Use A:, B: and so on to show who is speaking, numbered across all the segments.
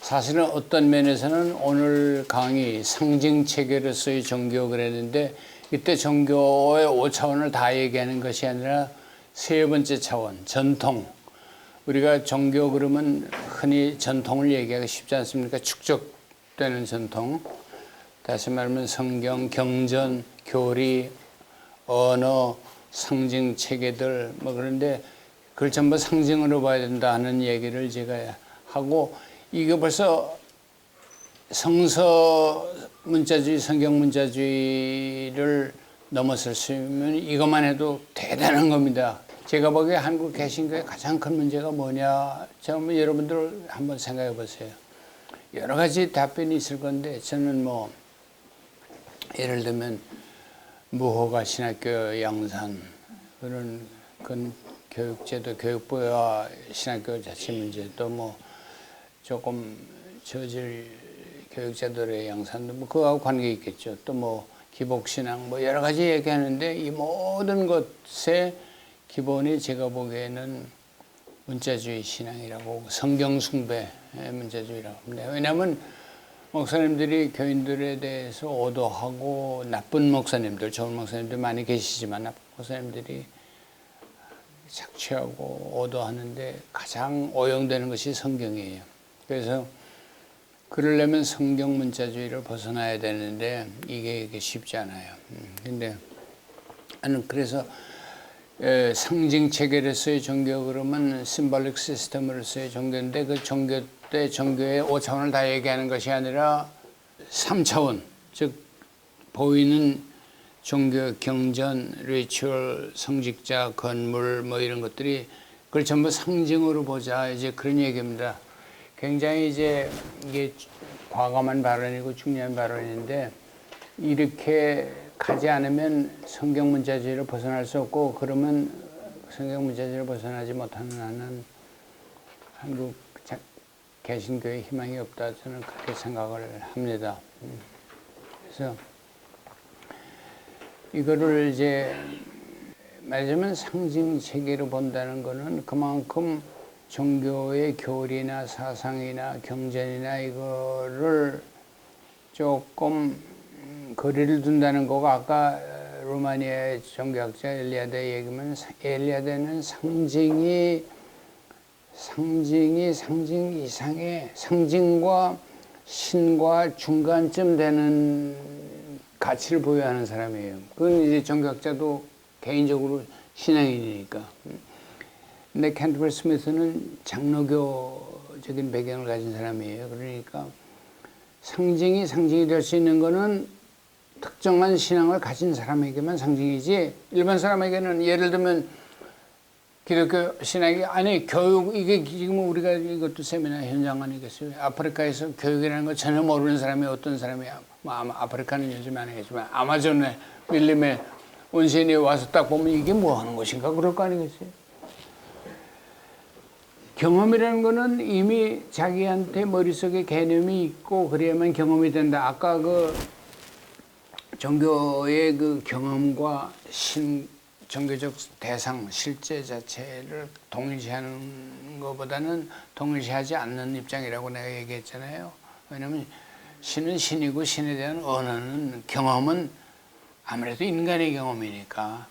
A: 사실은 어떤 면에서는 오늘 강의 상징 체계로서의 종교 그랬는데 이때 종교의 5차원을 다 얘기하는 것이 아니라 세 번째 차원, 전통. 우리가 종교 그러면 흔히 전통을 얘기하기 쉽지 않습니까? 축적되는 전통. 다시 말하면 성경, 경전, 교리, 언어, 상징 체계들 뭐 그런데 그걸 전부 상징으로 봐야 된다 하는 얘기를 제가 하고 이거 벌써 성서 문자주의, 성경 문자주의를 넘어설 수 있으면 이것만 해도 대단한 겁니다. 제가 보기에 한국 개신교의 가장 큰 문제가 뭐냐? 저는 여러분들 한번 생각해 보세요. 여러 가지 답변이 있을 건데 저는 뭐 예를 들면 무허가 신학교 양산 그런 교육제도, 교육부와 신학교 자치 문제 또 뭐 조금 저질 교육제도의 양산도 뭐 그거하고 관계 있겠죠. 또 뭐 기복신앙 뭐 여러 가지 얘기하는데 이 모든 것의 기본이 제가 보기에는 문자주의 신앙이라고 성경 숭배 문자주의라고 합니다. 왜냐하면 목사님들이 교인들에 대해서 오도하고 나쁜 목사님들, 좋은 목사님들 많이 계시지만 나쁜 목사님들이 착취하고 오도하는데 가장 오용되는 것이 성경이에요. 그래서 그러려면 성경 문자주의를 벗어나야 되는데 이게 쉽지 않아요. 근데 나는 그래서 상징 체계로서의 종교 그러면 심볼릭 시스템으로서의 종교인데 그 종교 때 종교의 5차원을 다 얘기하는 것이 아니라 3차원 즉 보이는 종교 경전, 리추얼, 성직자, 건물 뭐 이런 것들이 그걸 전부 상징으로 보자 이제 그런 얘기입니다. 굉장히 이제 이게 과감한 발언이고 중요한 발언인데 이렇게 가지 않으면 성경 문자주의를 벗어날 수 없고 그러면 성경 문자주의를 벗어나지 못하는 한은 한국 개신교의 희망이 없다 저는 그렇게 생각을 합니다. 그래서 이거를 이제 말하자면 상징 체계로 본다는 것은 그만큼 종교의 교리나 사상이나 경전이나 이거를 조금 거리를 둔다는 거가 아까 루마니아의 종교학자 엘리아데 얘기면 엘리아데는 상징 이상의 상징과 신과 중간쯤 되는 가치를 보유하는 사람이에요. 그건 이제 종교학자도 개인적으로 신앙인이니까. 근데 캔터버리 스미스는 장로교적인 배경을 가진 사람이에요. 그러니까 상징이 될 수 있는 거는 특정한 신앙을 가진 사람에게만 상징이지 일반 사람에게는 예를 들면 기독교 신학이 아니 교육 이게 지금 우리가 이것도 세미나 현장 아니겠어요? 아프리카에서 교육이라는 거 전혀 모르는 사람이 어떤 사람이야? 뭐 아프리카는 요즘 안 하겠지만 아마존에 밀림에 원시인이 와서 딱 보면 이게 뭐 하는 것인가 그럴 거 아니겠어요? 경험이라는 거는 이미 자기한테 머릿속에 개념이 있고 그래야만 경험이 된다. 아까 그 종교의 그 경험과 종교적 대상, 실제 자체를 동일시하는 것보다는 동일시하지 않는 입장이라고 내가 얘기했잖아요. 왜냐하면 신은 신이고 신에 대한 언어는 경험은 아무래도 인간의 경험이니까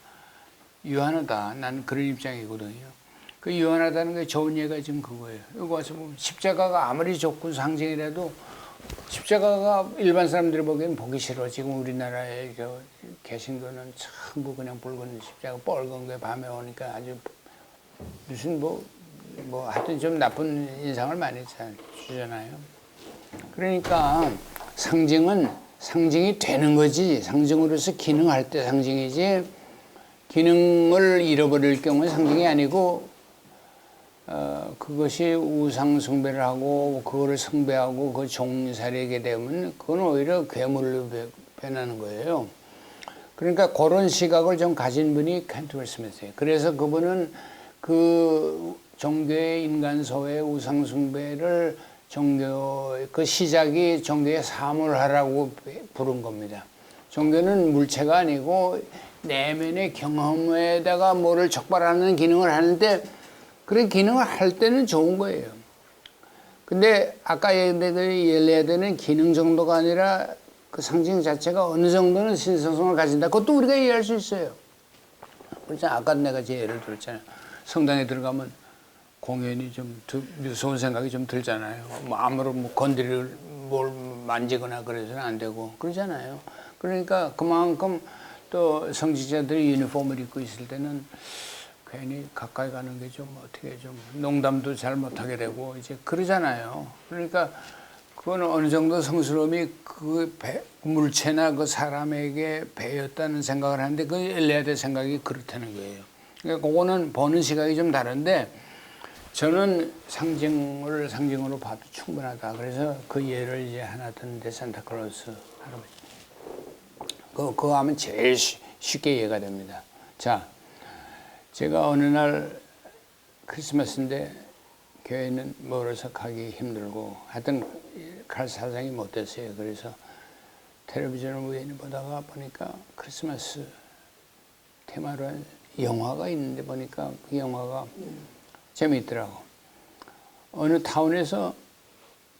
A: 유한하다. 나는 그런 입장이거든요. 그 유한하다는 게 좋은 예가 지금 그거예요. 여기 와서 보면 십자가가 아무리 좋고 상징이라도 십자가가 일반 사람들이 보기엔 보기 싫어. 지금 우리나라에 개신교는 전부 그냥 붉은 십자가 뻘건 게 밤에 오니까 아주 무슨 뭐 하여튼 좀 나쁜 인상을 많이 주잖아요. 그러니까 상징이 되는 거지. 상징으로서 기능할 때 상징이지 기능을 잃어버릴 경우에 상징이 아니고 그것이 우상 숭배를 하고 그거를 숭배하고 그 종살이게 되면 그건 오히려 괴물로 변하는 거예요. 그러니까 그런 시각을 좀 가진 분이 캔터버리 스미스예요. 그래서 그분은 그 종교의 인간소의 우상 숭배를 그 시작이 종교의 사물하라고 부른 겁니다. 종교는 물체가 아니고 내면의 경험에다가 뭐를 촉발하는 기능을 하는데 그런 기능을 할 때는 좋은 거예요. 근데 아까 이해해야 되는 기능 정도가 아니라 그 상징 자체가 어느 정도는 신성성을 가진다. 그것도 우리가 이해할 수 있어요. 그렇잖아. 아까 내가 제 예를 들었잖아요. 성당에 들어가면 공연이 좀 무서운 생각이 좀 들잖아요. 뭐 아무런 뭐 건드릴 뭘 만지거나 그래서는 안 되고 그러잖아요. 그러니까 그만큼 또 성직자들이 유니폼을 입고 있을 때는 괜히 가까이 가는 게 좀 어떻게 좀 농담도 잘 못하게 되고 이제 그러잖아요. 그러니까 그거는 어느 정도 성스러움이 그 물체나 그 사람에게 배였다는 생각을 하는데 그 엘리야의 생각이 그렇다는 거예요. 그러니까 그거는 보는 시각이 좀 다른데 저는 상징을 상징으로 봐도 충분하다. 그래서 그 예를 이제 하나 든데 산타클로스 할아버지. 그거 하면 제일 쉽게 이해가 됩니다. 자, 제가 어느 날 크리스마스인데 교회는 멀어서 가기 힘들고 하여튼 갈 사정이 못 됐어요. 그래서 텔레비전을 우연히 보다가 보니까 크리스마스 테마로 한 영화가 있는데 보니까 그 영화가 재미있더라고. 어느 타운에서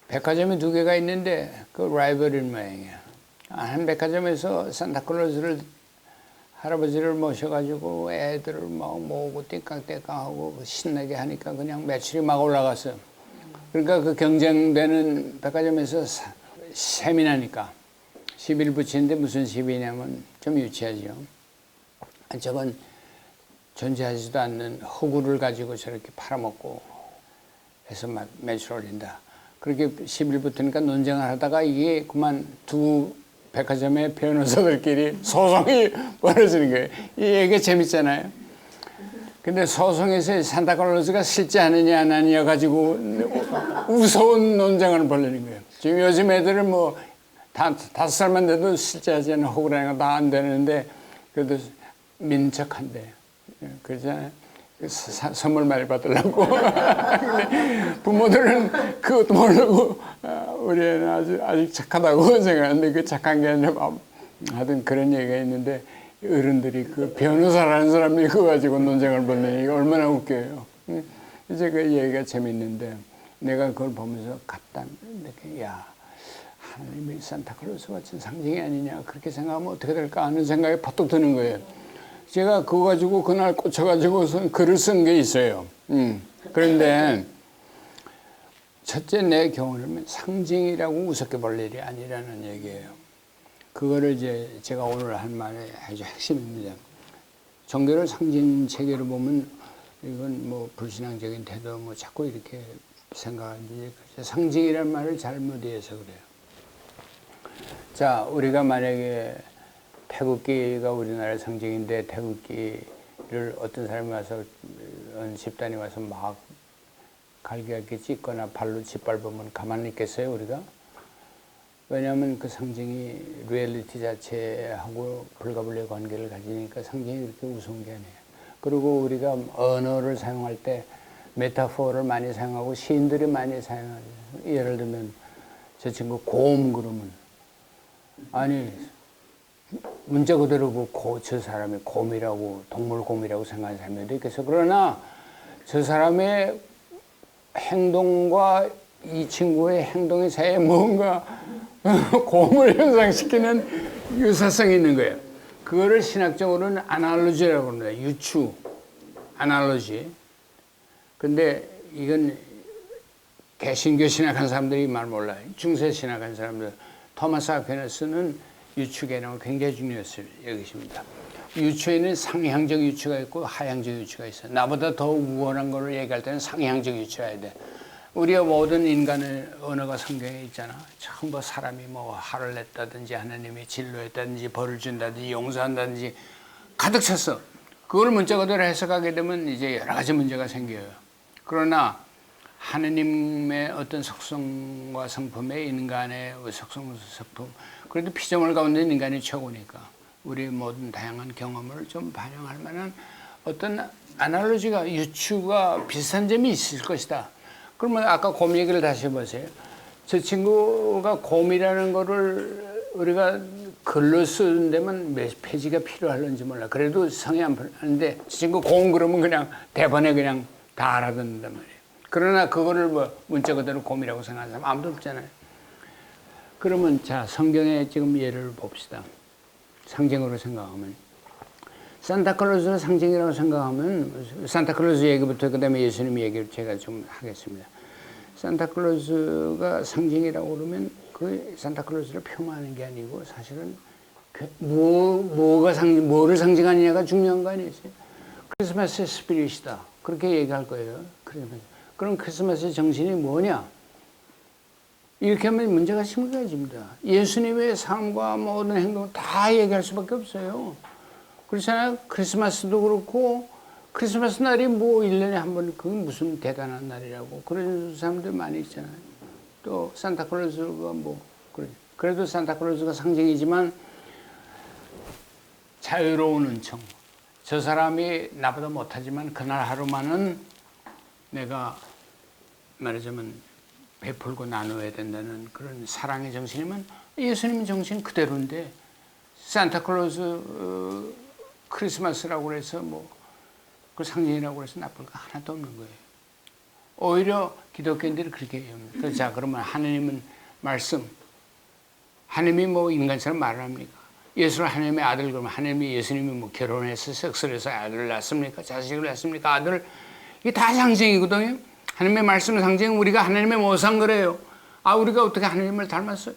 A: 백화점이 2개가 있는데 그 라이벌인 모양이야. 한 백화점에서 산타클로스를 할아버지를 모셔가지고 애들을 막 모으고 띵깡띵깡하고 신나게 하니까 그냥 매출이 막 올라갔어요. 그러니까 그 경쟁되는 백화점에서 세미나니까 시비를 붙이는데 무슨 시비냐면 좀 유치하죠. 저건 존재하지도 않는 허구를 가지고 저렇게 팔아먹고 해서 매출 올린다. 그렇게 시비를 붙으니까 논쟁을 하다가 이게 그만 두 백화점의 변호사들끼리 소송이 벌어지는 거예요. 이 얘기가 재밌잖아요. 근데 소송에서 산타클로스가 실제 하느냐 안 하느냐 가지고 무서운 논쟁을 벌이는 거예요. 지금 요즘 애들은 뭐 다 5살만 돼도 실제 하지 않는 호구라는 거 다 안 되는데 그래도 민척한데 그러잖아요. 선물 많이 받으려고. 근데 부모들은 그것도 모르고 우리 애는 아직 착하다고 생각하는데 그 착한 게 아니라 하여튼 그런 얘기가 있는데 어른들이 그 변호사라는 사람이 그거 가지고 논쟁을 벌이니 이게 얼마나 웃겨요. 이제 그 얘기가 재밌는데 내가 그걸 보면서 갔다 이렇게 야 하나님이 산타클로스 같은 상징이 아니냐 그렇게 생각하면 어떻게 될까 하는 생각이 퍼뜩 드는 거예요. 제가 그거 가지고 그날 꽂혀가지고 글을 쓴 게 있어요. 그런데 첫째 내 경우는 상징이라고 우습게 볼 일이 아니라는 얘기예요. 그거를 이제 제가 오늘 한 말의 아주 핵심입니다. 종교를 상징 체계로 보면 이건 뭐 불신앙적인 태도 뭐 자꾸 이렇게 생각하는지 상징이라는 말을 잘못 이해해서 그래요. 자, 우리가 만약에 태극기가 우리나라의 상징인데 태극기를 어떤 사람이 와서 집단이 와서 막 갈기갈기 찢거나 발로 짓밟으면 가만히 있겠어요 우리가? 왜냐하면 그 상징이 리얼리티 자체하고 불가분리의 관계를 가지니까 상징이 그렇게 우스운 게 아니에요. 그리고 우리가 언어를 사용할 때 메타포를 많이 사용하고 시인들이 많이 사용하죠. 예를 들면 저 친구 곰 그러면 아니 문자 그대로 저 사람이 곰이라고 동물 곰이라고 생각하는 사람도 있겠어. 그러나 저 사람의 행동과 이 친구의 행동의 사이에 뭔가 곰을 연상시키는 유사성이 있는 거예요. 그거를 신학적으로는 아날로지라고 합니다. 유추, 아날로지. 근데 이건 개신교 신학한 사람들이 말 몰라요. 중세 신학한 사람들. 토마스 아퀴나스는 유추 개념을 굉장히 중요했어요. 여기십니다. 유추에는 상향적 유추가 있고 하향적 유추가 있어요. 나보다 더 우월한 거를 얘기할 때는 상향적 유추가 해야 돼. 우리가 모든 인간의 언어가 성경에 있잖아. 전부 사람이 뭐 화를 냈다든지 하나님이 진노했다든지 벌을 준다든지 용서한다든지 가득 찼어. 그걸 문자 그대로 해석하게 되면 이제 여러 가지 문제가 생겨요. 그러나 하느님의 어떤 속성과 성품에 인간의 속성, 성품 그래도 피조물 가운데 인간이 최고니까 우리 모든 다양한 경험을 좀 반영할 만한 어떤 아날로지가 유추가 비슷한 점이 있을 것이다. 그러면 아까 곰 얘기를 다시 해보세요. 저 친구가 곰이라는 거를 우리가 글로 쓰는 데면 몇 페이지가 필요할런지 몰라. 그래도 성의 안 하는데 저 친구 곰 그러면 그냥 대본에 그냥 다 알아듣는단 말이에요. 그러나 그거를 뭐 문자 그대로 곰이라고 생각하는 사람 아무도 없잖아요. 그러면 자, 성경에 지금 예를 봅시다. 상징으로 생각하면 산타클로스를 상징이라고 생각하면 산타클로스 얘기부터 그다음에 예수님 얘기를 제가 좀 하겠습니다. 산타클로스가 상징이라고 그러면 그 산타클로스를 폄하하는 게 아니고 사실은 뭐를 상징하느냐가 중요한 거 아니겠어요? 크리스마스의 스피릿이다. 그렇게 얘기할 거예요. 그럼 크리스마스의 정신이 뭐냐? 이렇게 하면 문제가 심각해집니다. 예수님의 삶과 모든 행동 다 얘기할 수밖에 없어요. 그렇잖아요. 크리스마스도 그렇고 크리스마스 날이 뭐 1년에 한 번 그게 무슨 대단한 날이라고 그런 사람들 많이 있잖아요. 또 산타클로스가 뭐 그래도 산타클로스가 상징이지만 자유로운 은총. 저 사람이 나보다 못하지만 그날 하루만은 내가 말하자면 베풀고 나눠야 된다는 그런 사랑의 정신이면 예수님 정신 그대로인데 산타클로스 크리스마스라고 해서 뭐 그 상징이라고 해서 나쁠 거 하나도 없는 거예요. 오히려 기독교인들이 그렇게 해요. 자, 그러면 하나님은 말씀, 하나님이 뭐 인간처럼 말을 합니까? 예수를 하나님의 아들 그러면 하나님이 예수님이 뭐 결혼해서 섹스를 해서 아들을 낳습니까? 자식을 낳습니까? 아들 이게 다 상징이거든요. 하나님의 말씀 상징은 우리가 하나님의 모상 그래요. 아, 우리가 어떻게 하나님을 닮았어요?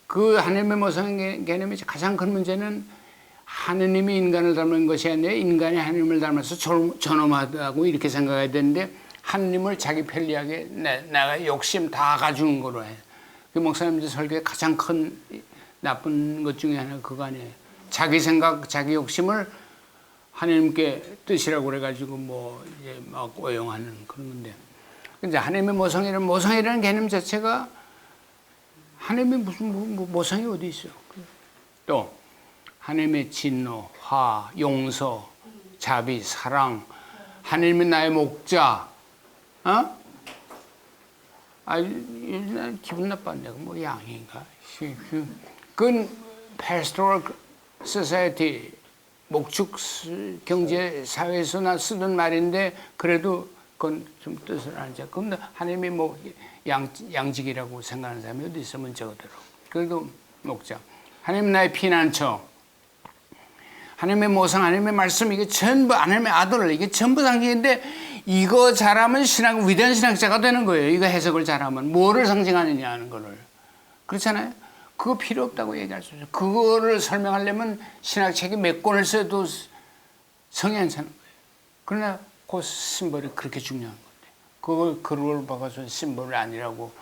A: 그 하나님의 모상의 개념의 가장 큰 문제는 하느님이 인간을 닮은 것이 아니라 인간이 하느님을 닮아서 존엄하다고 이렇게 생각해야 되는데 하느님을 자기 편리하게 내가 욕심 다 가주는 거로 해. 그 목사님들 설교의 가장 큰 나쁜 것 중에 하나가 그거 아니에요. 자기 생각, 자기 욕심을 하나님께 뜻이라고 그래가지고 뭐 이제 막 오용하는 그런 건데. 이제 하나님의 모상이라는 개념 자체가 하나님의 무슨 모상이 어디 있어요? 또 하나님의 진노, 화, 용서, 자비, 사랑, 하나님이 나의 목자, 기분 나빠. 내가 뭐 양인가? 그건 pastoral society, 목축 경제 사회에서나 쓰던 말인데 그래도 그건 좀 뜻을 안 줘. 근데 하나님이 뭐 양직이라고 생각하는 사람이 어디 있으면 저거대로. 그래도 목자. 하나님 나의 피난처. 하나님의 모상, 하나님의 말씀, 이게 전부 하나님의 아들, 이게 전부 상징인데 이거 잘하면 위대한 신학자가 되는 거예요. 이거 해석을 잘하면. 뭐를 상징하느냐 하는 거를. 그렇잖아요? 그거 필요 없다고 얘기할 수 있어요. 그거를 설명하려면 신학책이 몇 권을 써도 성이 안 차는 거예요. 그러나 그 심벌이 그렇게 중요한 건데. 그걸 봐서 심벌이라고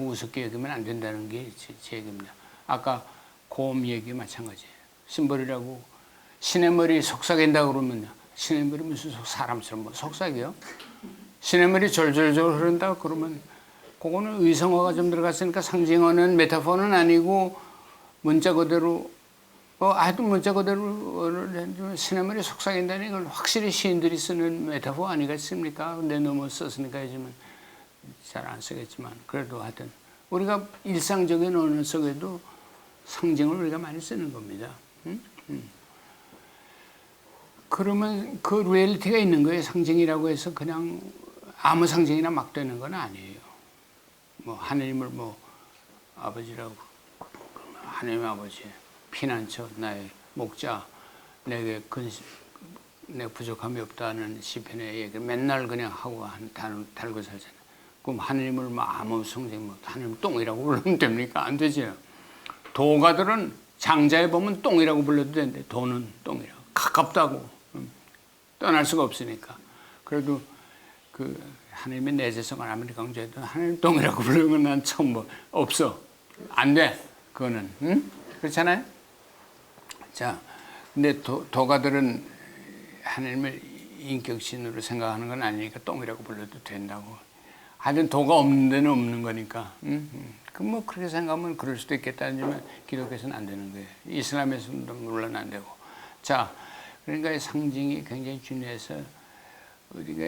A: 우습게 여기면 안 된다는 게 제 얘기입니다. 아까 곰 얘기 마찬가지예요. 심벌이라고 시냇물이 속삭인다 그러면 시냇물이 무슨 사람처럼 뭐 속삭여요? 시냇물이 졸졸졸 흐른다 그러면 그거는 의성어가 좀 들어갔으니까 상징어는 메타포는 아니고 문자 그대로 하여튼 문자 그대로 시냇물이 속삭인다는 건 확실히 시인들이 쓰는 메타포 아니겠습니까? 근데 너무 썼으니까 요즘은 잘 안 쓰겠지만 그래도 하여튼 우리가 일상적인 언어 속에도 상징을 우리가 많이 쓰는 겁니다. 그러면 그 리얼리티가 있는 거예요. 상징이라고 해서 그냥 아무 상징이나 막 되는 건 아니에요. 뭐 하나님을 뭐 아버지라고 하나님 아버지 피난처 나의 목자 내게 내 부족함이 없다는 시편의 얘기 맨날 그냥 하고 달고 살잖아요. 그럼 하나님을 뭐 아무 상징 뭐 하나님 똥이라고 부르면 됩니까? 안 되죠. 도가들은 장자에 보면 똥이라고 불러도 되는데 도는 똥이라고 가깝다고 떠날 수가 없으니까. 그래도 그 하나님의 내재성을 아무리 강조해도 하나님 똥이라고 부르는 건 난 처음 없어. 안 돼. 그거는. 응? 그렇잖아요? 자, 근데 도가들은 하나님을 인격신으로 생각하는 건 아니니까 똥이라고 불러도 된다고. 하여튼 도가 없는 데는 없는 거니까. 그럼 뭐 그렇게 생각하면 그럴 수도 있겠다지만 기독교에서는 안 되는 거예요. 이슬람에서는 물론 안 되고. 자, 그러니까 이 상징이 굉장히 중요해서 우리가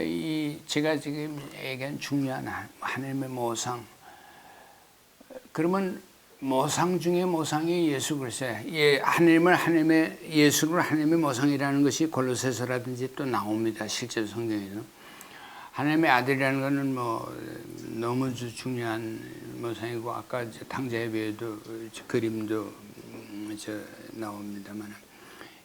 A: 제가 지금 얘기한 중요한 하나님의 모상. 그러면 모상 중에 모상이 예수 그리스도예요. 예수를 하나님의 모상이라는 것이 골로새서라든지 또 나옵니다. 실제로 성경에서. 하나님의 아들이라는 것은 뭐 너무 중요한 모상이고 아까 탕자의 배에도 그림도 나옵니다만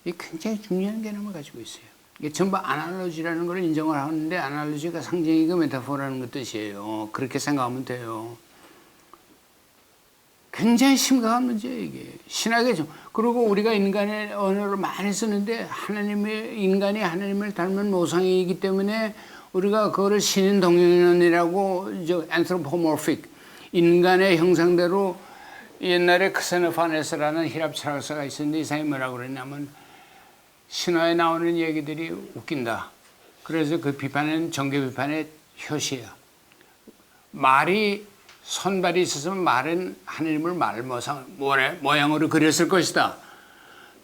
A: 이 굉장히 중요한 개념을 가지고 있어요. 이게 전부 아날로지라는 걸 인정을 하는데 아날로지가 상징이고 메타포라는 것 뜻이에요. 그렇게 생각하면 돼요. 굉장히 심각한 문제예요, 이게. 신학의 그리고 우리가 인간의 언어를 많이 쓰는데 인간이 하나님을 닮은 모상이기 때문에 우리가 그거를 신인 동일론이라고 anthropomorphic 인간의 형상대로 옛날에 크세노파네스라는 히랍 철학자가 있었는데 이 사람이 뭐라고 그랬냐면 신화에 나오는 얘기들이 웃긴다. 그래서 그 비판은 정교 비판의 효시야. 말이 손발이 있었으면 말은 하나님을 모양으로 그렸을 것이다.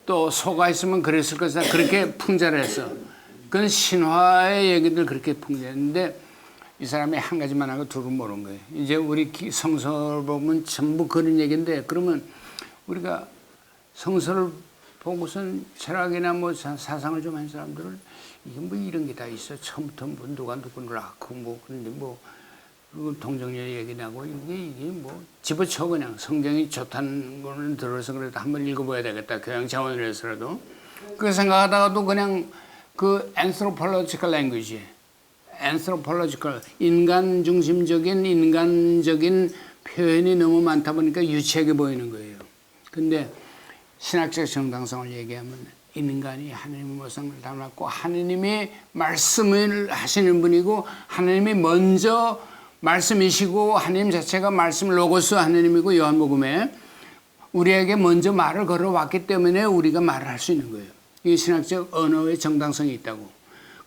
A: 또 소가 있으면 그랬을 것이다. 그렇게 풍자를 했어. 그건 신화의 얘기들 그렇게 풍자했는데 이 사람이 한 가지만 하고 둘은 모르는 거예요. 이제 우리 성서를 보면 전부 그런 얘기인데 그러면 우리가 성서를 보고선 철학이나 뭐 사상을 좀 한 사람들은 이게 뭐 이런 게 다 있어. 처음부터 뭐 누가 누구를 낳고 뭐 그런데 뭐 그리고 동정녀 얘기 나고 이게 뭐 집어쳐 그냥 성경이 좋다는 거는 들어서 그래도 한번 읽어봐야 되겠다. 교양 차원으로 해서라도. 그 생각하다가도 그냥 그 anthropological language, anthropological 인간 중심적인 인간적인 표현이 너무 많다 보니까 유치하게 보이는 거예요. 근데 신학적 정당성을 얘기하면 인간이 하나님의 모습을 닮았고 하나님이 말씀을 하시는 분이고 하나님이 먼저 말씀이시고 하나님 자체가 말씀 로고스 하나님이고 요한복음에 우리에게 먼저 말을 걸어왔기 때문에 우리가 말을 할 수 있는 거예요. 이게 신학적 언어의 정당성이 있다고.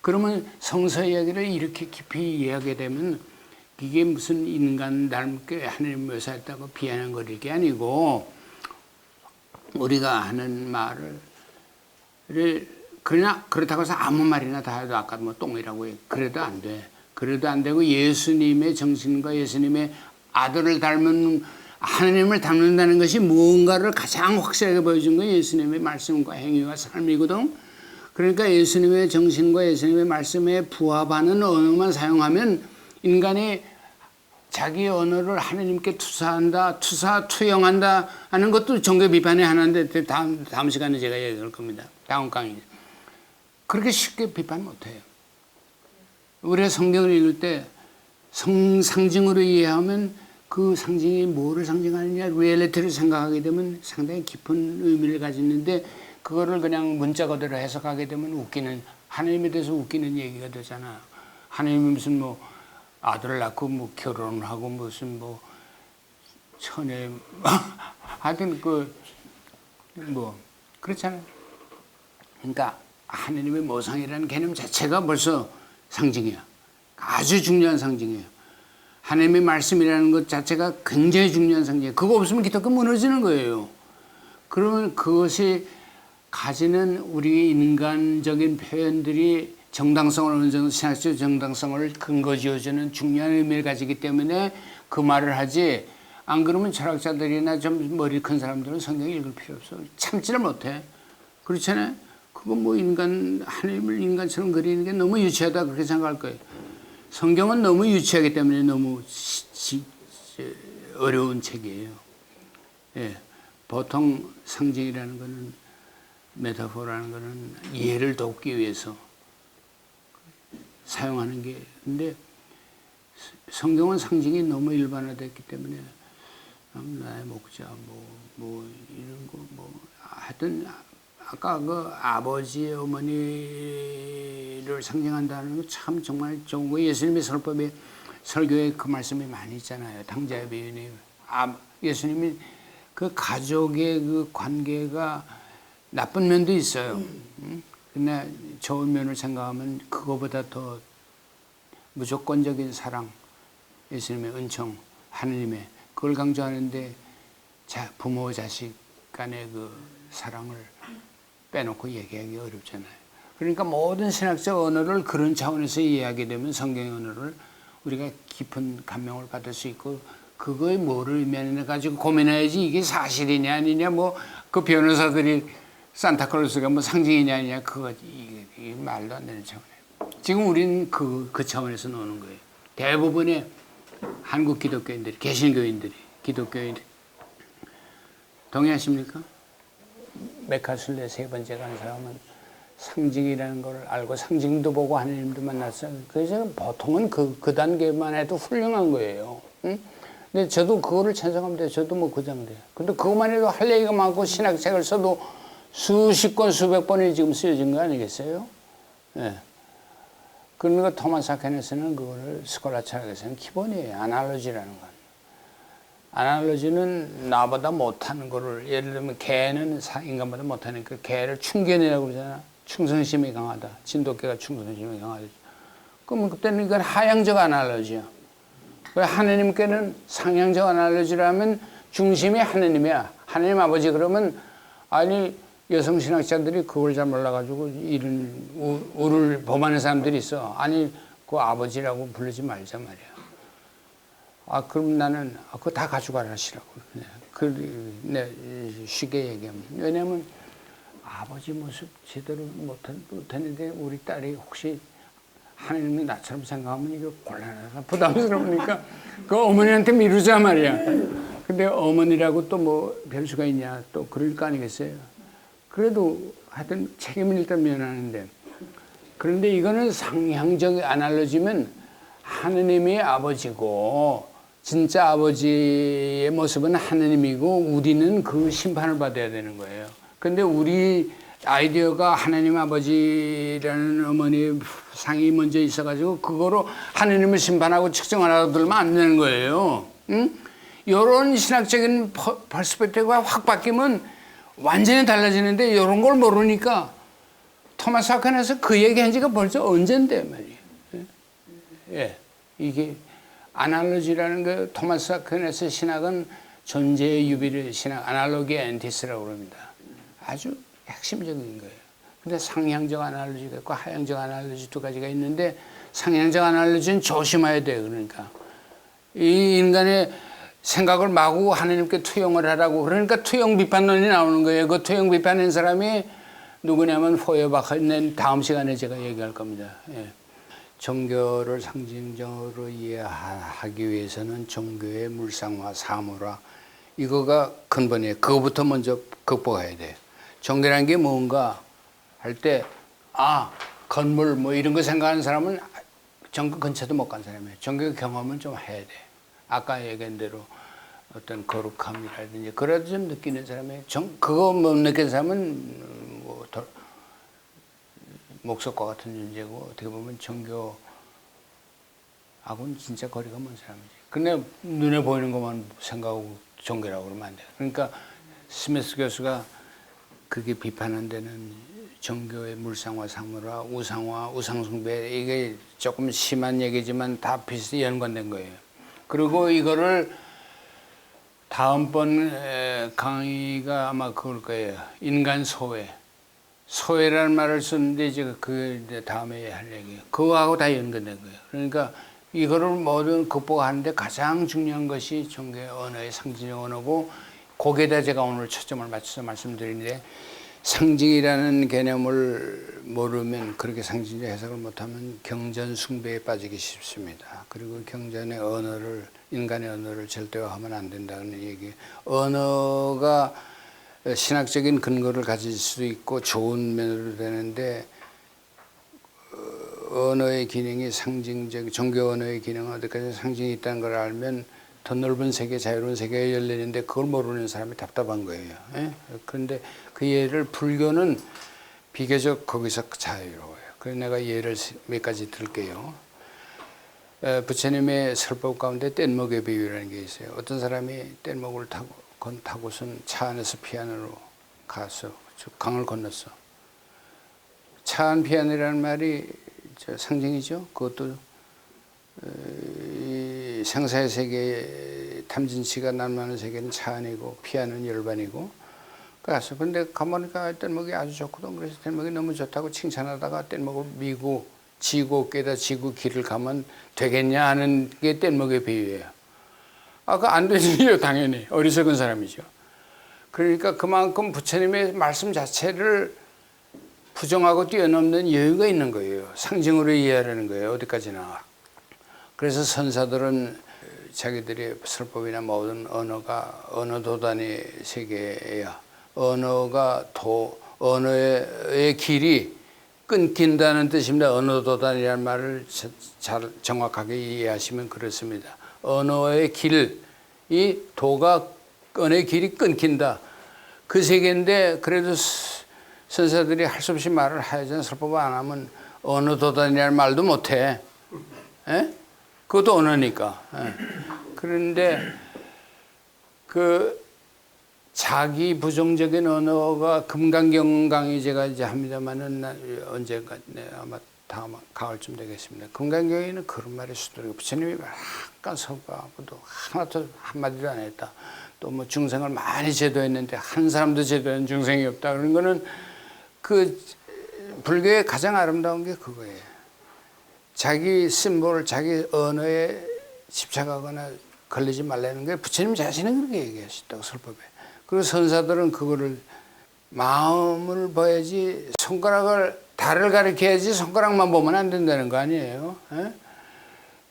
A: 그러면 성서 이야기를 이렇게 깊이 이해하게 되면 이게 무슨 인간 닮게 하나님 묘사했다고 비아냥거릴 게 아니고 우리가 하는 말을 그냥 그렇다고 해서 아무 말이나 다 해도 아까 뭐 똥이라고 해. 그래도 안 돼. 그래도 안 되고 예수님의 정신과 예수님의 아들을 닮은 하나님을 닮는다는 것이 무언가를 가장 확실하게 보여준 건 예수님의 말씀과 행위와 삶이거든. 그러니까 예수님의 정신과 예수님의 말씀에 부합하는 언어만 사용하면 인간이 자기 언어를 하나님께 투영한다 하는 것도 종교 비판의 하나인데 다음 시간에 제가 얘기할 겁니다. 다음 강의. 그렇게 쉽게 비판 못해요. 우리가 성경을 읽을 때 상징으로 이해하면 그 상징이 뭐를 상징하느냐 리얼리티를 생각하게 되면 상당히 깊은 의미를 가지는데 그거를 그냥 문자 그대로 해석하게 되면 웃기는 하나님에 대해서 웃기는 얘기가 되잖아. 하나님이 무슨 뭐 아들을 낳고 뭐 결혼을 하고 무슨 뭐 천에 하여튼 뭐 그렇잖아요. 그러니까 하나님의 모상이라는 개념 자체가 벌써 상징이야. 아주 중요한 상징이에요. 하나님의 말씀이라는 것 자체가 굉장히 중요한 상징이에요. 그거 없으면 기독교 무너지는 거예요. 그러면 그것이 가지는 우리 인간적인 표현들이 정당성을 어느 정도 신학적 정당성을 근거 지어주는 중요한 의미를 가지기 때문에 그 말을 하지 안 그러면 철학자들이나 좀 머리 큰 사람들은 성경 읽을 필요 없어. 참지를 못해. 그렇잖아요. 그거 뭐 하나님을 인간처럼 그리는 게 너무 유치하다 그렇게 생각할 거예요. 성경은 너무 유치하기 때문에 너무 어려운 책이에요. 예. 보통 상징이라는 거는 메타포라는 거는 이해를 돕기 위해서 사용하는 게 근데 성경은 상징이 너무 일반화됐기 때문에 나의 목자 뭐 이런 거 뭐 하여튼 아까 그 아버지 어머니를 상징한다는 거 참 정말 좋은 거. 예수님의 설교에 그 말씀이 많이 있잖아요. 탕자의 비유니 예수님이 그 가족의 그 관계가 나쁜 면도 있어요. 근데 좋은 면을 생각하면 그거보다 더 무조건적인 사랑, 예수님의 은총, 하느님의 그걸 강조하는데 부모 자식 간의 그 사랑을 빼놓고 얘기하기 어렵잖아요. 그러니까 모든 신학적 언어를 그런 차원에서 이해하게 되면 성경의 언어를 우리가 깊은 감명을 받을 수 있고 그거에 뭐를 의미하느냐 가지고 고민해야지 이게 사실이냐 아니냐 뭐 그 변호사들이 산타클로스가 뭐 상징이냐 아니냐 그거 이게 말도 안 되는 차원이에요. 지금 우리는 그 차원에서 노는 거예요. 대부분의 한국 기독교인들이, 개신교인들이, 기독교인들이. 동의하십니까? 메카술래 세 번째 간 사람은 상징이라는 걸 알고 상징도 보고 하나님도 만났어요. 그래서 보통은 그 단계만 해도 훌륭한 거예요. 응? 근데 저도 그거를 찬성하면 돼요. 저도 뭐 그 정도예요. 근데 그것만 해도 할 얘기가 많고 신학책을 써도 수십 권, 수백 번이 지금 쓰여진 거 아니겠어요? 예. 그러니까 토마스 아퀴나스는 그거를 스콜라 철학에서는 기본이에요. 아날로지라는 건. 아날로지는 나보다 못하는 거를, 예를 들면 개는 인간보다 못하니까 개를 충견이라고 그러잖아. 충성심이 강하다. 진돗개가 충성심이 강하다. 그러면 그때는 이건 하향적 아날로지야. 하느님께는 상향적 아날로지라면 중심이 하느님이야. 하느님 아버지 그러면, 아니 여성 신학자들이 그걸 잘 몰라가지고 이런 우를 범하는 사람들이 있어. 아니 그 아버지라고 부르지 말자 말이야. 아 그럼 나는 그거 다 가져가라시라고. 네, 쉽게 얘기하면. 왜냐면 아버지 모습 제대로 못했는데 우리 딸이 혹시 하나님이 나처럼 생각하면 이거 곤란하다, 부담스러우니까 그 어머니한테 미루자 말이야. 근데 어머니라고 또 뭐 별수가 있냐, 또 그럴 거 아니겠어요. 그래도 하여튼 책임을 일단 면하는데, 그런데 이거는 상향적 아날로지면 하느님이 아버지고 진짜 아버지의 모습은 하느님이고 우리는 그 심판을 받아야 되는 거예요. 근데 우리 아이디어가 하나님 아버지라는 어머니의 상이 먼저 있어가지고 그거로 하느님을 심판하고 측정하라고 들면 안 되는 거예요. 응? 이런 신학적인 퍼스펙티브가 확 바뀌면 완전히 달라지는데 이런 걸 모르니까 토마스 아퀴나스 그 얘기한 지가 벌써 언젠데 말이에요. 예. 이게 아날로지라는 그 토마스 아퀴나스 신학은 존재의 유비를 신학, 아날로기 엔티스라고 그럽니다. 아주 핵심적인 거예요. 근데 상향적 아날로지가 있고 하향적 아날로지 두 가지가 있는데, 상향적 아날로지는 조심해야 돼요. 그러니까 이 인간의 생각을 마구 하나님께 투영을 하라고, 그러니까 투영 비판론이 나오는 거예요. 그 투영 비판한 사람이 누구냐면 포여박한, 다음 시간에 제가 얘기할 겁니다. 예. 종교를 상징적으로 이해하기 위해서는 종교의 물상화, 사물화, 이거가 근본이에요. 그거부터 먼저 극복해야 돼요. 종교라는 게 뭔가 할 때, 건물 뭐 이런 거 생각하는 사람은 종교 근처도 못 간 사람이에요. 종교 경험은 좀 해야 돼. 아까 얘기한 대로 어떤 거룩함이라든지 그래도 좀 느끼는 사람이에요. 그거 못 느끼는 사람은 뭐 목석과 같은 존재고, 어떻게 보면 종교하고는 진짜 거리가 먼 사람이지. 근데 눈에 보이는 것만 생각하고 종교라고 그러면 안 돼요. 그러니까 스미스 교수가 그게 비판한 데는 종교의 물상화, 사물화, 우상화, 우상숭배, 이게 조금 심한 얘기지만 다 비슷히 연관된 거예요. 그리고 이거를 다음번 강의가 아마 그걸 거예요. 인간 소외. 소외라는 말을 썼는데 이제 그 다음에 할 얘기예요. 그거하고 다 연관된 거예요. 그러니까 이거를 모든 극복하는데 가장 중요한 것이 종교의 언어의 상징적 언어고, 거기에다 제가 오늘 초점을 맞춰서 말씀드리는데, 상징이라는 개념을 모르면, 그렇게 상징적 해석을 못하면 경전 숭배에 빠지기 쉽습니다. 그리고 경전의 언어를, 인간의 언어를 절대화하면 안 된다는 얘기. 언어가 신학적인 근거를 가질 수도 있고 좋은 면으로 되는데, 언어의 기능이 상징적, 종교 언어의 기능은 어디까지 상징이 있다는 걸 알면 더 넓은 세계, 자유로운 세계가 열리는데 그걸 모르는 사람이 답답한 거예요. 예? 그런데 그 예를, 불교는 비교적 거기서 자유로워요. 그래서 내가 예를 몇 가지 들게요. 부처님의 설법 가운데 뗏목의 비유라는 게 있어요. 어떤 사람이 뗏목을 타고선 차 안에서 피안으로 가서 강을 건넜어. 차 안 피안이라는 말이 상징이죠. 그것도 이 생사의 세계, 탐진치가 난무하는 세계는 차 안이고 피안은 열반이고. 가서 근데 가보니까 뗏목이 아주 좋거든. 그래서 뗏목이 너무 좋다고 칭찬하다가 뗏목을 미고 지고 깨다 지고 길을 가면 되겠냐 하는 게 뗏목의 비유예요. 그거 안 되지요. 당연히 어리석은 사람이죠. 그러니까 그만큼 부처님의 말씀 자체를 부정하고 뛰어넘는 여유가 있는 거예요. 상징으로 이해하려는 거예요. 어디까지나. 그래서 선사들은 자기들의 설법이나 모든 언어가 언어 도단의 세계야. 언어의 길이 끊긴다는 뜻입니다. 언어 도단이라는 말을 잘 정확하게 이해하시면 그렇습니다. 언어의 길, 이 도가 언어의 길이 끊긴다. 그 세계인데 그래도 선사들이 할 수 없이 말을 하여전 설법을 안 하면 언어 도단이라는 말도 못해. 에? 그것도 언어니까. 에. 그런데 그 자기 부정적인 언어가 금강경강이 제가 이제 합니다만은 언젠가 아마 다음 가을쯤 되겠습니다. 금강경에는 그런 말이 수두룩 부처님이 약간 서가고도 하나도 한마디도 안 했다. 또 뭐 중생을 많이 제도했는데 한 사람도 제도한 중생이 없다. 그런 거는 그 불교의 가장 아름다운 게 그거예요. 자기 심볼, 자기 언어에 집착하거나 걸리지 말라는 게 부처님 자신은 그렇게 얘기하셨다고 설법에. 그리고 선사들은 그거를 마음을 봐야지 손가락을 달을 가리켜야지 손가락만 보면 안 된다는 거 아니에요. 에?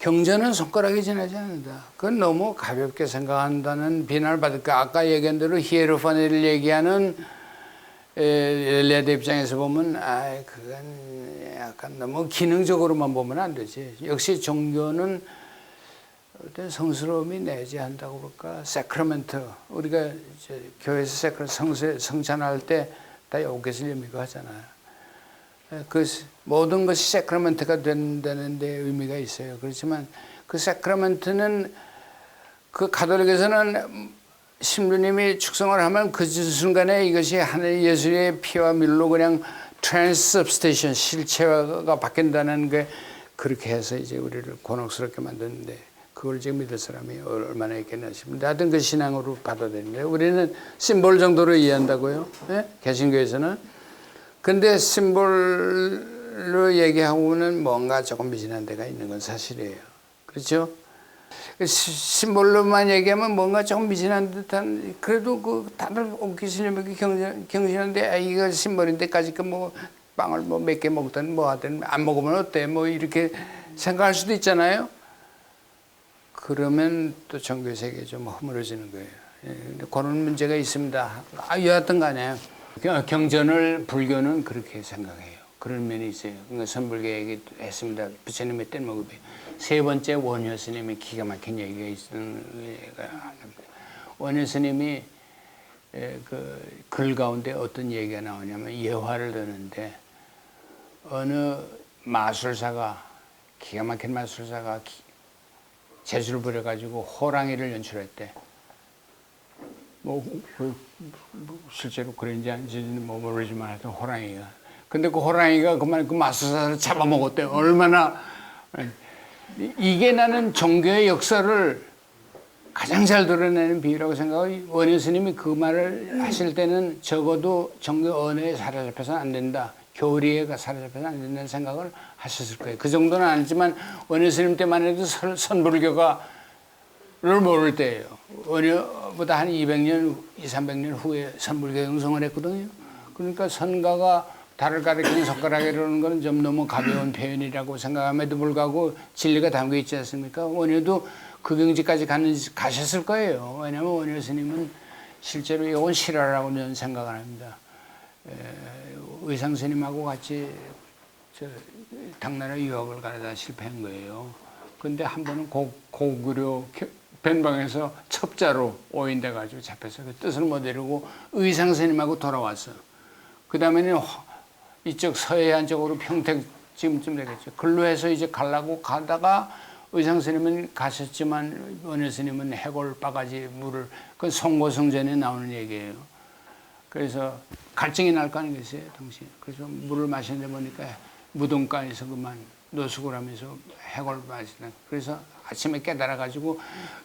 A: 경전은 손가락이 지나지 않는다. 그건 너무 가볍게 생각한다는 비난을 받을까. 아까 얘기한 대로 히에로파니를 얘기하는 엘리야드 입장에서 보면 그건 약간 너무 기능적으로만 보면 안 되지. 역시 종교는 어떤 성스러움이 내재한다고 볼까. 세크라멘트, 우리가 이제 교회에서 성찬할 때 다 요것을 의미가 하잖아요. 그 모든 것이 세크라멘트가 된다는 데 의미가 있어요. 그렇지만 그 세크라멘트는 그 가톨릭에서는 신부님이 축성을 하면 그 순간에 이것이 하나님 예수의 피와 밀로 그냥 트랜스सब스테이션 실체가 바뀐다는 게 그렇게 해서 이제 우리를 곤혹스럽게 만드는데 그걸 지금 믿을 사람이 얼마나 있겠나 싶은데 하여튼 그 신앙으로 받아들이는데 우리는 심볼 정도로 이해한다고요. 네? 개신교에서는. 근데 심볼로 얘기하고는 뭔가 조금 미진한 데가 있는 건 사실이에요. 그렇죠? 심볼로만 얘기하면 뭔가 조금 미진한 듯한, 그래도 그 다들 옥기신님에게 경신하는데 이거 심볼인데까지 그 뭐 빵을 뭐 몇 개 먹든 뭐 하든 안 먹으면 어때? 뭐 이렇게 생각할 수도 있잖아요. 그러면 또 종교 세계에 좀 허물어지는 거예요. 근데 그런 문제가 있습니다. 여하튼 간에 경전을 불교는 그렇게 생각해요. 그런 면이 있어요. 그러니까 선불교 얘기했습니다. 부처님의 뗏목이 세 번째 원효 스님이 기가 막힌 얘기가 있는 원효 스님이 그 글 가운데 어떤 얘기가 나오냐면 예화를 드는데 어느 마술사가 기가 막힌 마술사가 재주를 부려가지고 호랑이를 연출했대. 실제로 그런지 아닌지는 모르지만 하여튼 호랑이가. 근데 그 호랑이가 그만 그 마술사를 잡아먹었대. 얼마나. 이게 나는 종교의 역사를 가장 잘 드러내는 비유라고 생각하고 원효 스님이 그 말을 하실 때는 적어도 종교 언어에 사로잡혀서는 안 된다. 교리에 사로잡혀서는 안 된다는 생각을 하셨을 거예요. 그 정도는 아니지만 원효 스님 때만 해도 선불교가 를 모를 때예요. 원효보다 한 200년, 300년 후에 선불교 형성을 했거든요. 그러니까 선가가 달을 가리키는 손가락이라는 건 좀 너무 가벼운 표현이라고 생각함에도 불구하고 진리가 담겨 있지 않습니까? 원효도 그 경지까지 가셨을 거예요. 왜냐하면 원효 스님은 실제로 이건 실화라고 저는 생각을 합니다. 의상 스님하고 같이 당나라 유학을 가려다 실패한 거예요. 근데 한 번은 고구려 변방에서 첩자로 오인돼가지고 잡혀서 그 뜻을 못 이루고 의상 스님하고 돌아왔어. 그 다음에는 이쪽 서해안 쪽으로 평택 지금쯤 되겠죠. 글로 해서 이제 가려고 가다가 의상 스님은 가셨지만 원효 스님은 해골 바가지 물을, 그건 송고성전에 나오는 얘기예요. 그래서 갈증이 날 거 아니겠어요, 당신. 그래서 물을 마시는데 보니까 무덤가에서 그만 노숙을 하면서 해골 마시다. 그래서 아침에 깨달아가지고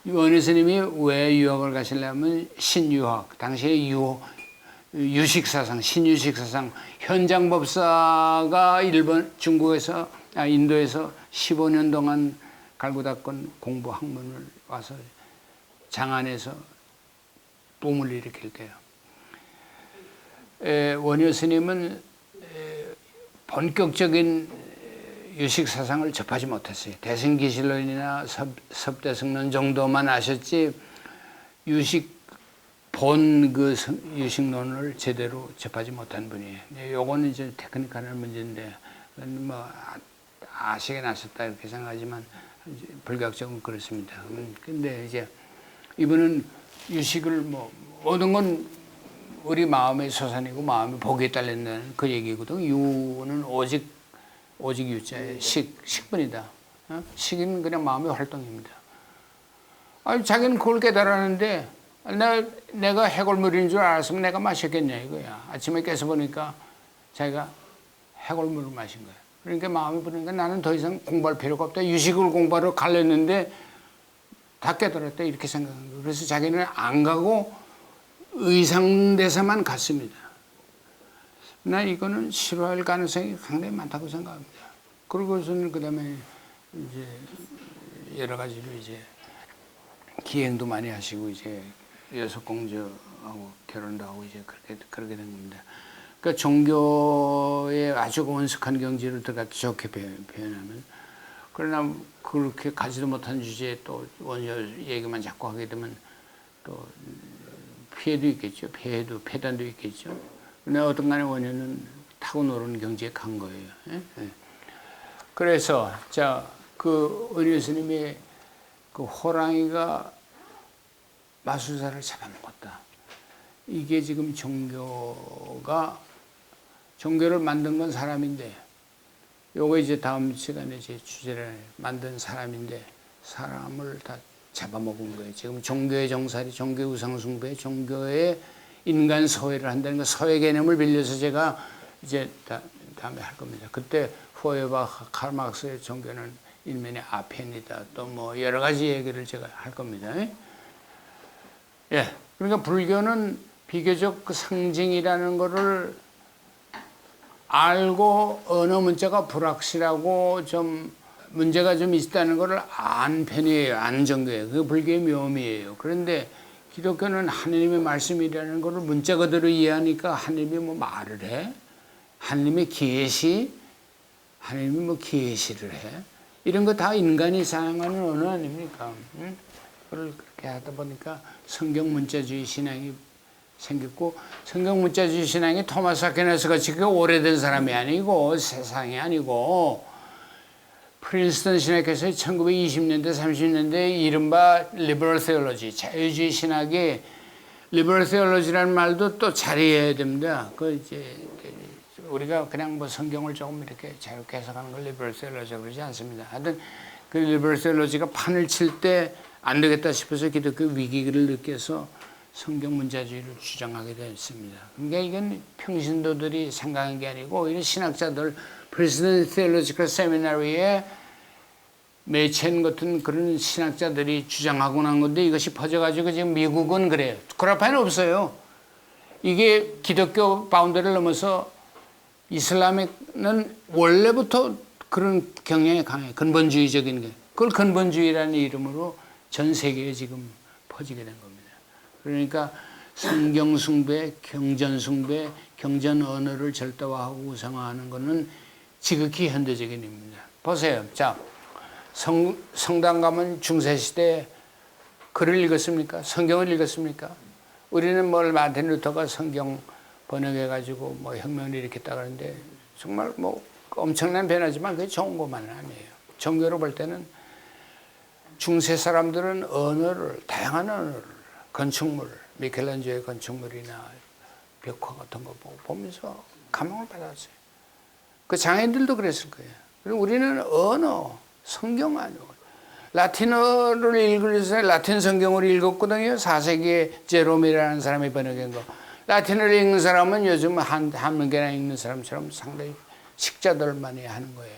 A: 원효 스님이 왜 유학을 가시려면 신유학, 당시에 유식사상, 신유식사상, 현장법사가 인도에서 15년 동안 갈고 닦은 공부 학문을 와서 장안에서 붐을 일으킬 때요. 원효 스님은 본격적인 유식 사상을 접하지 못했어요. 대승기실론이나 섭대승론 정도만 아셨지 유식 본 그 유식론을 제대로 접하지 못한 분이에요. 요거는 이제 테크니컬한 문제인데 뭐 아시긴 아셨다 이렇게 생각하지만 불교학적으로 그렇습니다. 근데 이제 이분은 유식을 뭐 모든 건 우리 마음의 소산이고 마음의 복에 딸린다는 그 얘기거든. 유는 오직 유자에 식분이다. 식은 그냥 마음의 활동입니다. 아니 자기는 그걸 깨달았는데 내가 해골물인 줄 알았으면 내가 마셨겠냐 이거야. 아침에 깨서 보니까 자기가 해골물을 마신 거야. 그러니까 마음이 부르니까 나는 더 이상 공부할 필요가 없다. 유식을 공부하러 가려는데 다 깨달았다 이렇게 생각한 거예요. 그래서 자기는 안 가고 의상대사만 갔습니다. 나 이거는 싫어할 가능성이 상당히 많다고 생각합니다. 그러고서는 그 다음에 이제 여러 가지로 이제 기행도 많이 하시고 이제 여섯 공주하고 결혼도 하고 이제 그렇게 된 겁니다. 그러니까 종교에 아주 원숙한 경지를 들어갔다 좋게 표현하면 그러나 그렇게 가지도 못한 주제에 또 원효 얘기만 자꾸 하게 되면 또 피해도 있겠죠. 폐단도 있겠죠. 그러나 어떤 간에 원효는 타고 노는 경지에 간 거예요. 예? 예. 그래서 그 은효 스님이 그 호랑이가 마술사를 잡아먹었다. 이게 지금 종교를 만든 건 사람인데, 요거 이제 다음 시간에 제 주제를 만든 사람인데, 사람을 다 잡아먹은 거예요. 지금 종교의 정살이, 종교의 우상숭배, 종교의 인간 서해를 한다는 거, 서해 개념을 빌려서 제가 이제 다음에 할 겁니다. 그때 후에바 칼막스의 종교는 일면의 아펜이다. 또 뭐 여러 가지 얘기를 제가 할 겁니다. 예. 그러니까 불교는 비교적 그 상징이라는 거를 알고 언어 문자가 불확실하고 좀 문제가 좀 있다는 거를 안 편이에요. 안 정교해요. 그게 불교의 묘미예요. 그런데 기독교는 하느님의 말씀이라는 거를 문자 그대로 이해하니까 하느님이 뭐 말을 해? 하느님의 계시? 하느님이 뭐 계시를 해? 이런 거 다 인간이 사용하는 언어 아닙니까? 응? 그걸 그렇게 하다 보니까 성경 문자주의 신앙이 생겼고, 성경 문자주의 신앙이 토마스 아퀴나스 같이 그 오래된 사람이 아니고 세상이 아니고 프린스턴 신학교에서 1920년대 30년대 이른바 리버럴 테올로지 자유주의 신학이 리버럴 테올로지라는 말도 또 자리해야 됩니다. 그 이제 우리가 그냥 뭐 성경을 조금 이렇게 자유롭게 해석하는 걸 리버럴 테올로지라고 그러지 않습니다. 하여튼 그 리버럴 테올로지가 판을 칠 때 안 되겠다 싶어서 기독교 위기를 느껴서 성경 문자주의를 주장하게 됐습니다. 그러니까 이건 평신도들이 생각한 게 아니고 이런 신학자들 프레시던트 테올로지컬 세미나리에 매첸 같은 그런 신학자들이 주장하고 난 건데 이것이 퍼져가지고 지금 미국은 그래요. 코라파는 없어요. 이게 기독교 바운더리를 넘어서 이슬람은 원래부터 그런 경향이 강해요. 근본주의적인 게. 그걸 근본주의라는 이름으로 전 세계에 지금 퍼지게 된 겁니다. 그러니까 성경숭배, 경전숭배, 경전 언어를 절대화하고 우상화하는 것은 지극히 현대적인 일입니다. 보세요. 자, 성당 가면 중세시대에 글을 읽었습니까? 성경을 읽었습니까? 우리는 마틴 루터가 성경 번역해가지고 혁명을 일으켰다 그러는데 정말 엄청난 변화지만 그게 좋은 것만은 아니에요. 종교로 볼 때는 중세 사람들은 언어를, 다양한 언어를, 건축물, 미켈란젤로의 건축물이나 벽화 같은 거 보면서 감명을 받았어요. 그 장애인들도 그랬을 거예요. 그리고 우리는 언어, 성경 아니고 라틴어를 읽으면서 라틴 성경을 읽었거든요. 4세기에 제롬이라는 사람이 번역한 거. 라틴어를 읽는 사람은 요즘 한문계나 읽는 사람처럼 상당히 식자들만이 하는 거예요.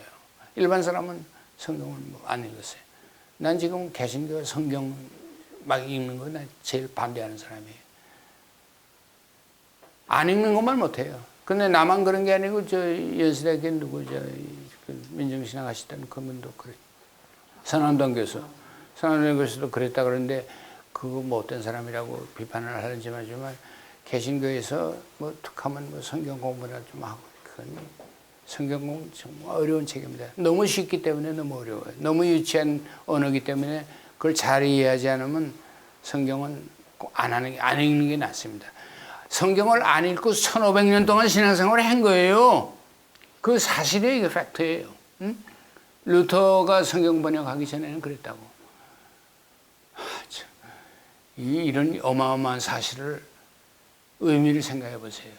A: 일반 사람은 성경을 안 읽었어요. 난 지금 개신교 성경 막 읽는 거 난 제일 반대하는 사람이에요. 안 읽는 것만 못해요. 근데 나만 그런 게 아니고 연세대학교 민정신학 하시던 그분도 그래. 선암동 교수. 선암동 교수도 그랬다 그러는데 그거 못된 사람이라고 비판을 하는지만 개신교에서 툭하면 성경 공부나 좀 하고 그건 성경 공부 정말 어려운 책입니다. 너무 쉽기 때문에 너무 어려워요. 너무 유치한 언어이기 때문에 그걸 잘 이해하지 않으면 성경은 안 읽는 게 낫습니다. 성경을 안 읽고 1500년 동안 신앙생활을 한 거예요. 그 사실이에요. 이게 팩트예요. 응? 루터가 성경 번역하기 전에는 그랬다고. 이런 어마어마한 사실을 의미를 생각해 보세요.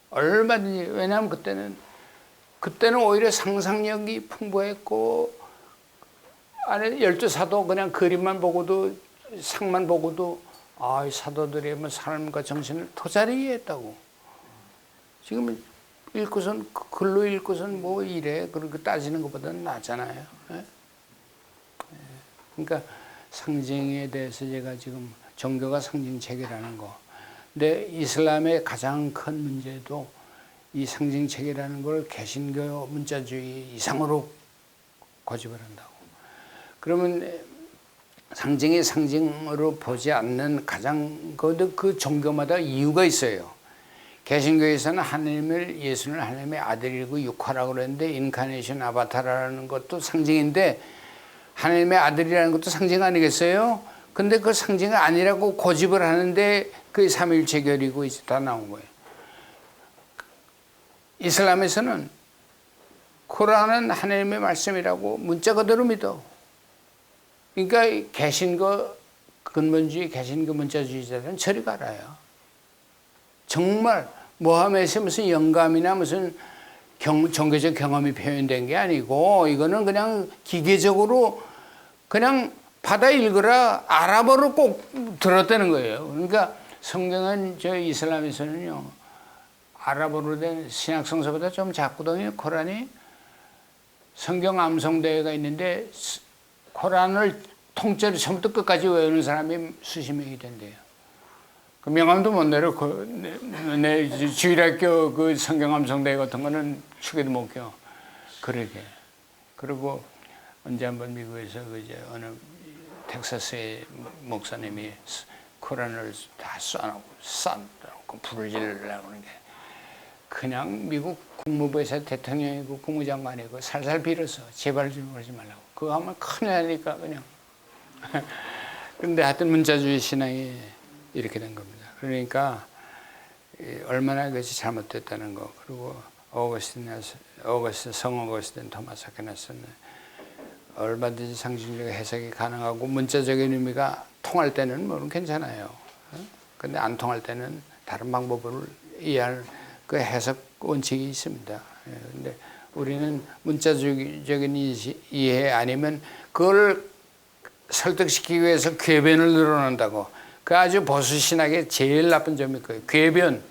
A: 얼마든지. 왜냐하면 그때는 오히려 상상력이 풍부했고, 안에 12사도 그냥 그림만 보고도, 상만 보고도, 이 사도들의 뭐 삶과 정신을 더 잘 이해했다고. 지금 읽고선, 글로 읽고선 뭐 이래, 그렇게 따지는 것보다는 낫잖아요. 예? 그러니까 상징에 대해서 제가 지금 종교가 상징체계라는 거. 근데 이슬람의 가장 큰 문제도 이 상징체계라는 걸 개신교 문자주의 이상으로 고집을 한다고. 그러면 상징이 상징으로 보지 않는 가장 그 종교마다 이유가 있어요. 개신교에서는 하나님을, 예수는 하나님의 아들이고 육화라고 그랬는데 인카네이션 아바타라는 것도 상징인데 하나님의 아들이라는 것도 상징 아니겠어요? 근데 그 상징이 아니라고 고집을 하는데 그게 삼위일체 결이고 다 나온 거예요. 이슬람에서는 코란은 하나님의 말씀이라고 문자 그대로 믿어. 그러니까 개신교 근본주의, 개신교 문자주의자들은 저리 가라요. 정말 모함에서 무슨 영감이나 무슨 종교적 경험이 표현된 게 아니고 이거는 그냥 기계적으로 그냥 받아 읽으라 아랍어로 꼭 들었다는 거예요. 그러니까 성경은 저 이슬람에서는요 아랍어로 된 신약 성서보다 좀 작거든요. 코란이. 성경 암송대회가 있는데 코란을 통째로 처음부터 끝까지 외우는 사람이 수십 명이 된대요. 그 명함도 못 내려. 내 주일학교 그 성경 암송대회 같은 거는 축에도 못 껴. 그러게. 그리고 언제 한번 미국에서 이제 어느 텍사스의 목사님이 코란을 다 쏴놓고 불을 지르려고 하는 게 그냥 미국 국무부에서 대통령이고 국무장관이고 살살 빌어서 제발 좀 그러지 말라고. 그거 하면 큰일 나니까 그냥. 근데 하여튼 문자주의 신앙이 이렇게 된 겁니다. 그러니까 얼마나 그것이 잘못됐다는 거. 그리고 성 어거스틴 토마스 아퀴나스는 얼마든지 상징적 해석이 가능하고 문자적인 의미가 통할 때는 뭐는 괜찮아요. 근데 안 통할 때는 다른 방법을 이해할 그 해석 원칙이 있습니다. 근데 우리는 문자적인 이해 아니면 그걸 설득시키기 위해서 궤변을 늘어난다고. 그 아주 보수 신학의 제일 나쁜 점이 그거예요. 궤변.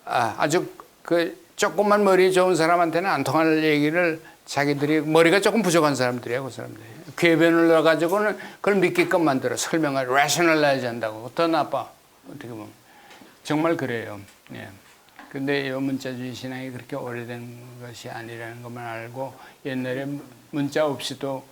A: 아주 그 조금만 머리 좋은 사람한테는 안 통할 얘기를 자기들이 머리가 조금 부족한 사람들이에요. 그 사람들이. 궤변을 넣어가지고는 그걸 믿게끔 만들어. 설명을 rationalize 한다고. 더 나빠. 어떻게 보면. 정말 그래요. 예. 근데 이 문자주의 신앙이 그렇게 오래된 것이 아니라는 것만 알고 옛날에 문자 없이도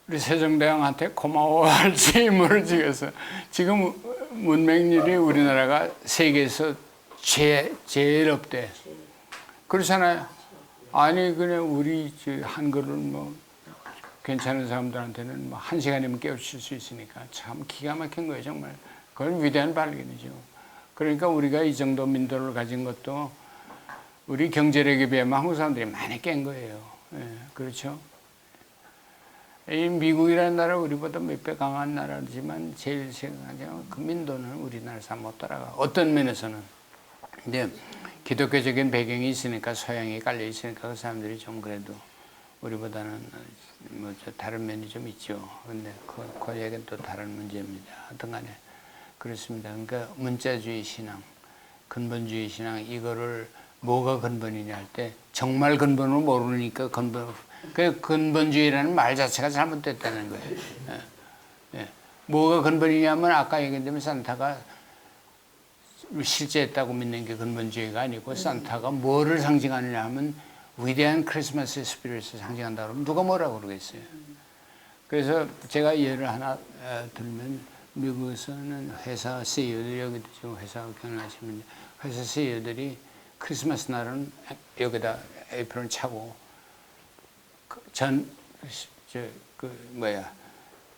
A: 우리 세종대왕한테 고마워할 책임을 지어서 지금 문맹률이 우리나라가 세계에서 제일 없대. 그렇잖아요. 아니 그냥 우리 한글을 뭐 괜찮은 사람들한테는 뭐 1시간이면 깨우칠 수 있으니까 참 기가 막힌 거예요 정말. 그건 위대한 발견이죠. 그러니까 우리가 이 정도 민도를 가진 것도 우리 경제력에 비하면 한국 사람들이 많이 깬 거예요. 예, 그렇죠? 이 미국이라는 나라 우리보다 몇 배 강한 나라지만 제일 생각하자면 그 민도는 우리나라 사람 못 따라가. 어떤 면에서는. 근데 기독교적인 배경이 있으니까 소양이 깔려 있으니까 그 사람들이 좀 그래도 우리보다는 뭐 다른 면이 좀 있죠. 근데 그 얘기는 또 다른 문제입니다. 하여튼 간에 그렇습니다. 그러니까 문자주의 신앙, 근본주의 신앙 이거를 뭐가 근본이냐 할 때 정말 근본을 모르니까 그 근본주의라는 말 자체가 잘못됐다는 거예요. 예. 예. 뭐가 근본이냐면 아까 얘기했지만 산타가 실제했다고 믿는 게 근본주의가 아니고 산타가 뭐를 상징하느냐 하면 위대한 크리스마스 스피릿을 상징한다 그러면 누가 뭐라고 그러겠어요. 그래서 제가 예를 하나 들면 미국에서는 회사 CEO들이 여기도 지금 회사 경영하시면 회사 CEO들이 크리스마스 날은 여기다 에이프런 차고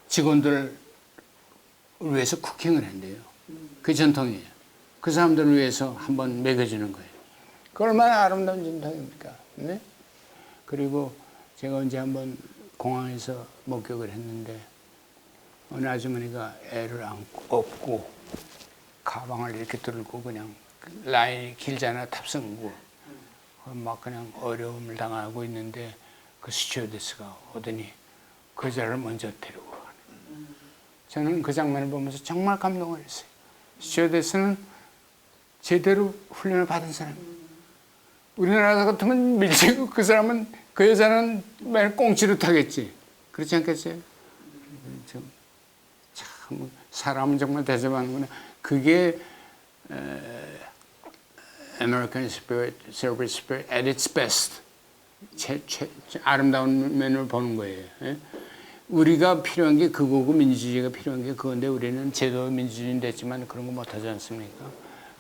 A: 직원들을 위해서 쿠킹을 한대요. 그 전통이에요. 그 사람들을 위해서 한번 먹여주는 거예요. 그 얼마나 아름다운 전통입니까? 네? 그리고 제가 언제 한번 공항에서 목격을 했는데 어느 아주머니가 애를 업고 가방을 이렇게 들고 그냥 라인이 길잖아, 탑승구. 막 그냥 어려움을 당하고 있는데 그 스튜어디스가 오더니 그 여자를 먼저 데리고 가는. 저는 그 장면을 보면서 정말 감동을 했어요. 스튜어디스는 제대로 훈련을 받은 사람. 우리나라 같으면 밀치고 그 사람은 그 여자는 맨 꽁치로 타겠지. 그렇지 않겠어요? 참 사람은 정말 대접하는구나. 그게 American Spirit, Service Spirit at its best. 아름다운 면을 보는 거예요. 예? 우리가 필요한 게 그거고 민주주의가 필요한 게 그건데 우리는 제도 민주주의는 됐지만 그런 거 못하지 않습니까?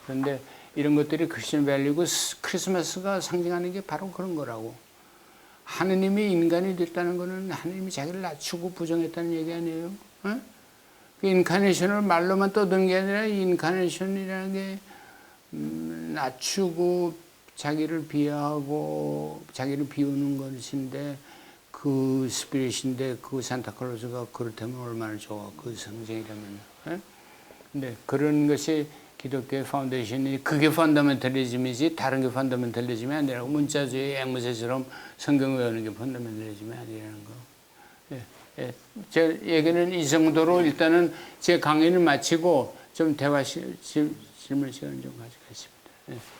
A: 그런데 이런 것들이 크리스천 밸류고 크리스마스가 상징하는 게 바로 그런 거라고. 하느님이 인간이 됐다는 거는 하느님이 자기를 낮추고 부정했다는 얘기 아니에요? 어? 그 인카네이션을 말로만 떠드는 게 아니라 인카네이션이라는 게 낮추고 자기를 비하하고 자기를 비우는 것인데 그 스피릿인데 그 산타클로스가 그렇다면 얼마나 좋아. 그 상징이라면. 에? 근데 그런 것이 기독교의 파운데이션이 그게 펀더멘털리즘이지 다른 게 펀더멘털리즘이 아니라고 문자주의 앵무새처럼 성경 외우는 게 펀더멘털리즘이 아니라는 거. 예, 예. 제 얘기는 이 정도로 일단은 제 강의를 마치고 좀 대화 질문 시간 좀 가지겠습니다. 예.